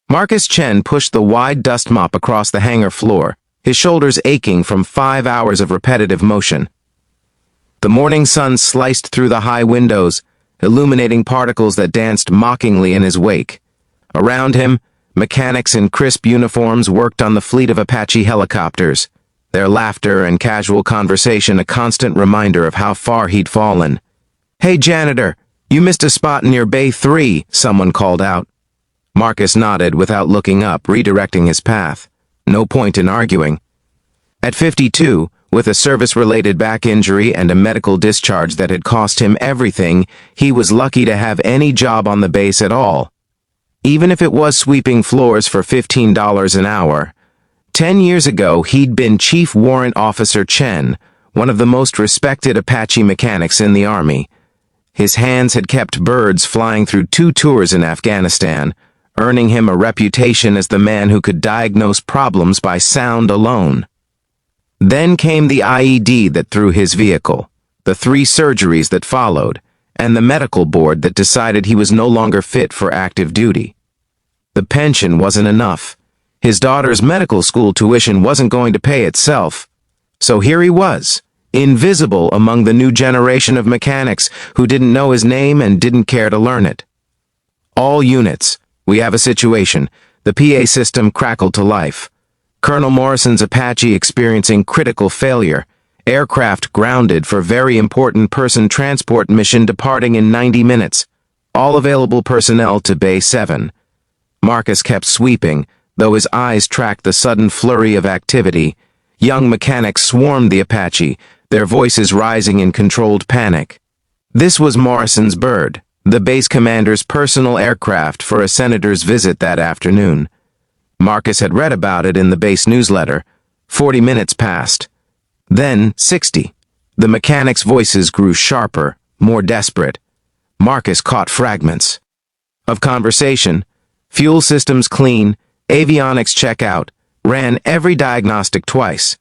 Marcus Chen pushed the wide dust mop across the hangar floor, his shoulders aching from 5 hours of repetitive motion. The morning sun sliced through the high windows, illuminating particles that danced mockingly in his wake. Around him, mechanics in crisp uniforms worked on the fleet of Apache helicopters, their laughter and casual conversation a constant reminder of how far he'd fallen. "Hey, janitor, you missed a spot near Bay 3, someone called out. Marcus nodded without looking up, redirecting his path. No point in arguing. At 52, with a service-related back injury and a medical discharge that had cost him everything, he was lucky to have any job on the base at all. Even if it was sweeping floors for $15 an hour. 10 years ago, he'd been Chief Warrant Officer Chen, one of the most respected Apache mechanics in the Army. His hands had kept birds flying through 2 tours in Afghanistan, earning him a reputation as the man who could diagnose problems by sound alone. Then came the IED that threw his vehicle, the 3 surgeries that followed, and the medical board that decided he was no longer fit for active duty. The pension wasn't enough. His daughter's medical school tuition wasn't going to pay itself. So here he was, invisible among the new generation of mechanics who didn't know his name and didn't care to learn it. "All units, we have a situation." The PA system crackled to life. Colonel Morrison's Apache experiencing critical failure. Aircraft grounded for very important person transport mission departing in 90 minutes. All available personnel to Bay 7. Marcus kept sweeping, though his eyes tracked the sudden flurry of activity. Young mechanics swarmed the Apache, their voices rising in controlled panic. This was Morrison's bird, the base commander's personal aircraft for a senator's visit that afternoon. Marcus had read about it in the base newsletter. 40 minutes passed. Then 60. The mechanics' voices grew sharper, more desperate. Marcus caught fragments of conversation. Fuel systems clean, avionics check out, ran every diagnostic twice.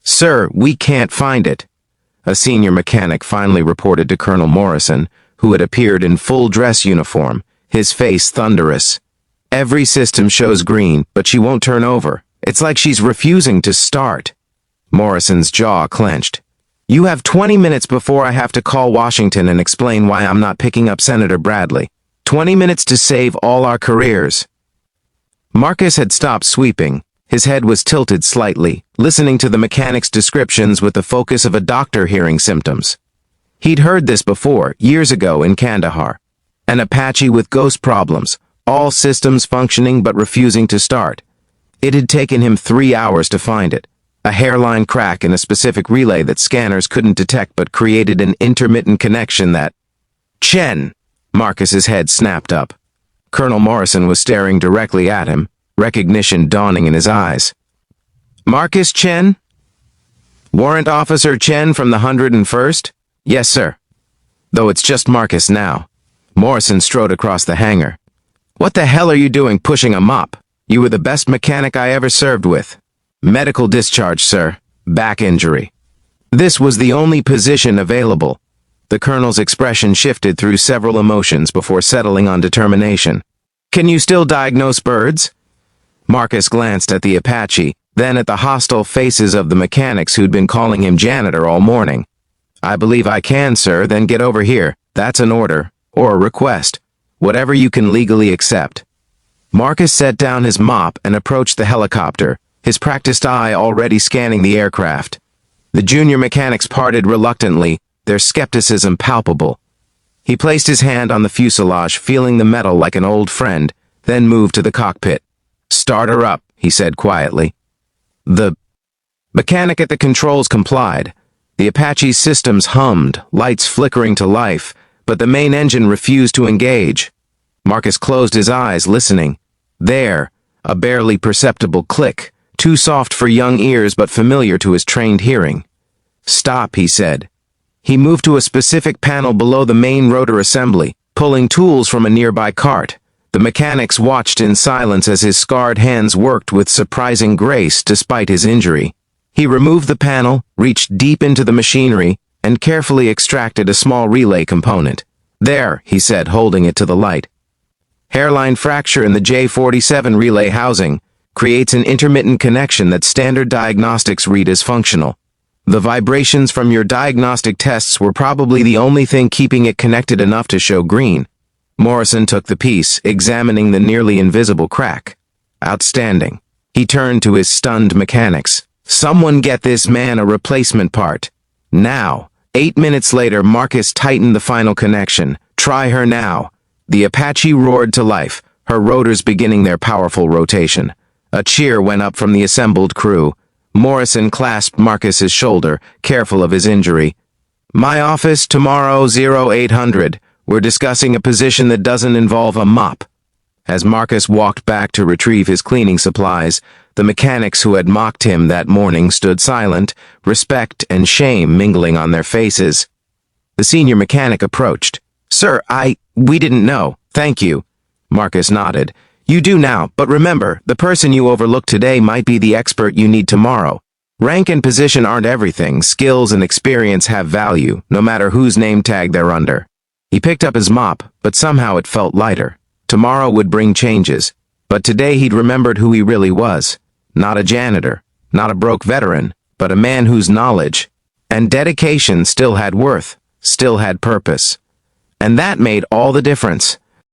"Sir, we can't find it," a senior mechanic finally reported to Colonel Morrison, who had appeared in full dress uniform, his face thunderous. "Every system shows green, but she won't turn over. It's like she's refusing to start." Morrison's jaw clenched. "You have 20 minutes before I have to call Washington and explain why I'm not picking up Senator Bradley. 20 minutes to save all our careers." Marcus had stopped sweeping. His head was tilted slightly, listening to the mechanic's descriptions with the focus of a doctor hearing symptoms. He'd heard this before, years ago in Kandahar. An Apache with ghost problems, all systems functioning but refusing to start. It had taken him 3 hours to find it. A hairline crack in a specific relay that scanners couldn't detect but created an intermittent connection that... "Chen!" Marcus's head snapped up. Colonel Morrison was staring directly at him, recognition dawning in his eyes. "Marcus Chen? Warrant Officer Chen from the 101st? Yes, sir. Though it's just Marcus now." Morrison strode across the hangar. "What the hell are you doing pushing a mop? You were the best mechanic I ever served with." "Medical discharge, sir. Back injury." This was the only position available. The colonel's expression shifted through several emotions before settling on determination. "Can you still diagnose birds?" Marcus glanced at the Apache, then at the hostile faces of the mechanics who'd been calling him janitor all morning. "I believe I can, sir. Then get over here. That's an order, or a request. Whatever you can legally accept." Marcus set down his mop and approached the helicopter, his practiced eye already scanning the aircraft. The junior mechanics parted reluctantly, their skepticism palpable. He placed his hand on the fuselage, feeling the metal like an old friend, then moved to the cockpit. "Start her up," he said quietly. The mechanic at the controls complied. The Apache's systems hummed, lights flickering to life, but the main engine refused to engage. Marcus closed his eyes, listening. There, a barely perceptible click, too soft for young ears but familiar to his trained hearing. "Stop," he said. He moved to a specific panel below the main rotor assembly, pulling tools from a nearby cart. The mechanics watched in silence as his scarred hands worked with surprising grace despite his injury. He removed the panel, reached deep into the machinery, and carefully extracted a small relay component. "There," he said, holding it to the light. Hairline fracture in the J47 relay housing creates an intermittent connection that standard diagnostics read as functional. The vibrations from your diagnostic tests were probably the only thing keeping it connected enough to show green. Morrison took the piece, examining the nearly invisible crack. Outstanding. He turned to his stunned mechanics. Someone get this man a replacement part. Now. 8 minutes later, Marcus tightened the final connection. Try her now. The Apache roared to life, her rotors beginning their powerful rotation. A cheer went up from the assembled crew. Morrison clasped Marcus's shoulder, careful of his injury. My office tomorrow 0800. We're discussing a position that doesn't involve a mop. As Marcus walked back to retrieve his cleaning supplies, the mechanics who had mocked him that morning stood silent, respect and shame mingling on their faces. The senior mechanic approached. Sir, we didn't know. Thank you. Marcus nodded. You do now, but remember, the person you overlooked today might be the expert you need tomorrow. Rank and position aren't everything. Skills and experience have value, no matter whose name tag they're under. He picked up his mop, but somehow it felt lighter. Tomorrow would bring changes, but today he'd remembered who he really was. Not a janitor, not a broke veteran, but a man whose knowledge and dedication still had worth, still had purpose. And that made all the difference.